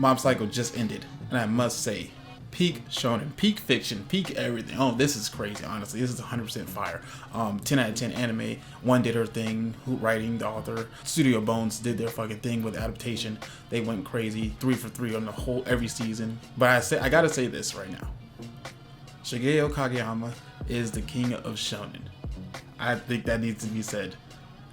Mob Psycho just ended, and I must say, peak shonen, peak fiction, peak everything. Oh, this is crazy, honestly. This is 100% fire. 10 out of 10 anime. One did her thing, who writing, the author. Studio Bones did their fucking thing with adaptation. They went crazy, 3 for 3 on the whole, every season. But I gotta say this right now. Shigeo Kageyama is the king of shonen. I think that needs to be said.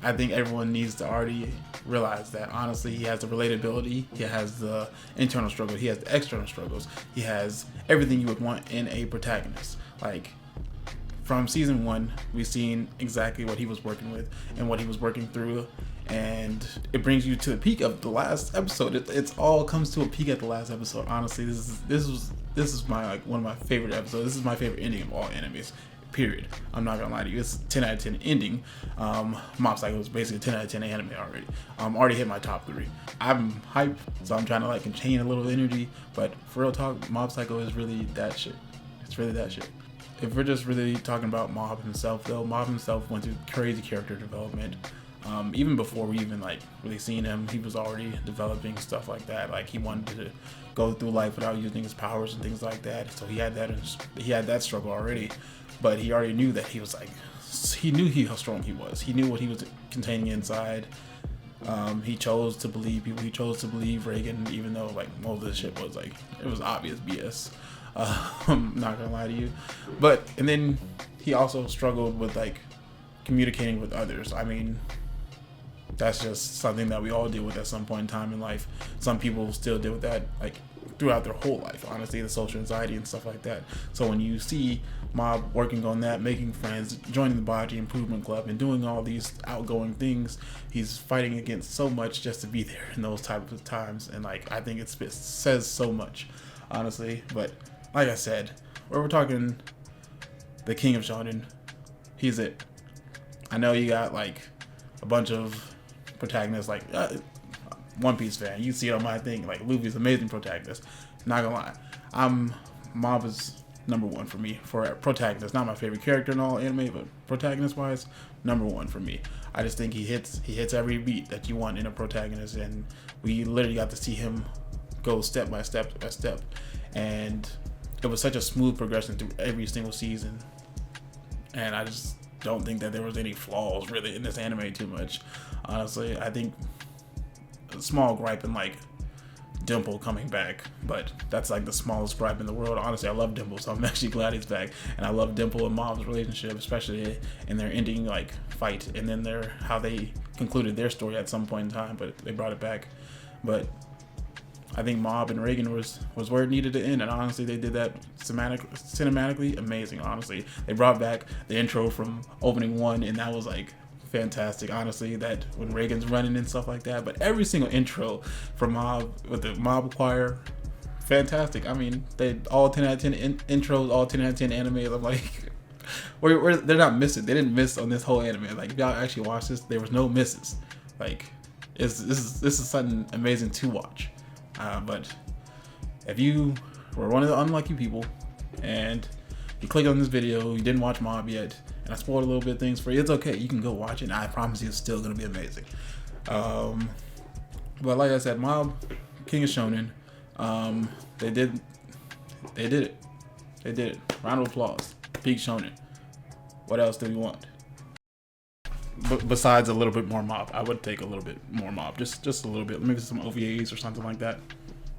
I think everyone needs to already realize that. Honestly, he has the relatability, he has the internal struggle, he has the external struggles, he has everything you would want in a protagonist. Like, from season 1, we've seen exactly what he was working with and what he was working through, and it brings you to the peak of the last episode. It's all comes to a peak at the last episode. Honestly, this is my, like, one of my favorite episodes. This is my favorite ending of all animes. Period. I'm not gonna lie to you. It's 10 out of 10 ending. Mob Psycho is basically a 10 out of 10 anime already. Already hit my top 3. I'm hyped, so I'm trying to like contain a little energy. But for real talk, Mob Psycho is really that shit. It's really that shit. If we're just really talking about Mob himself, though, Mob himself went through crazy character development. Even before we even like really seen him, he was already developing stuff like that. Like, he wanted to go through life without using his powers and things like that. So he had that struggle already. But he already knew that he was like, he knew how strong he was. He knew what he was containing inside. He chose to believe people. He chose to believe Reagan, even though like most of this shit was like, it was obvious BS. I'm not gonna lie to you. And then he also struggled with like communicating with others. I mean, that's just something that we all deal with at some point in time in life. Some people still deal with that like throughout their whole life, honestly, the social anxiety and stuff like that. So when you see Mob working on that, making friends, joining the Body Improvement Club, and doing all these outgoing things, he's fighting against so much just to be there in those types of times. And like, I think it says so much, honestly. But like I said, we're talking the King of Shonen. He's it. I know you got like a bunch of protagonists like One Piece fan. You see it on my thing, like Luffy's amazing protagonist. Not gonna lie, Mob is number 1 for me for protagonist. Not my favorite character in all anime, but protagonist wise, number 1 for me. I just think he hits every beat that you want in a protagonist, and we literally got to see him go step by step by step, and it was such a smooth progression through every single season. And I just don't think that there was any flaws really in this anime too much. Honestly, I think a small gripe in like Dimple coming back, but that's like the smallest gripe in the world. Honestly, I love Dimple, so I'm actually glad he's back, and I love Dimple and Mob's relationship, especially in their ending like fight, and then how they concluded their story at some point in time, but they brought it back. But I think Mob and Reagan was where it needed to end, and honestly, they did that cinematically amazing. Honestly, they brought back the intro from opening 1, and that was like fantastic, honestly, that when Reagan's running and stuff like that. But every single intro from Mob with the Mob choir, fantastic. I mean, they all 10 out of 10 intros, all 10 out of 10 animes. I'm like, they're not missing. They didn't miss on this whole anime. Like, if y'all actually watch this, there was no misses. Like, this is something amazing to watch. But if you were one of the unlucky people and you clicked on this video, you didn't watch Mob yet, and I spoiled a little bit of things for you, it's okay. You can go watch it, and I promise you it's still going to be amazing. But like I said, Mob, King of Shonen, they did it. Round of applause. Peak Shonen. What else do we want? Besides a little bit more Mob, I would take a little bit more Mob, just a little bit, maybe some OVAs or something like that.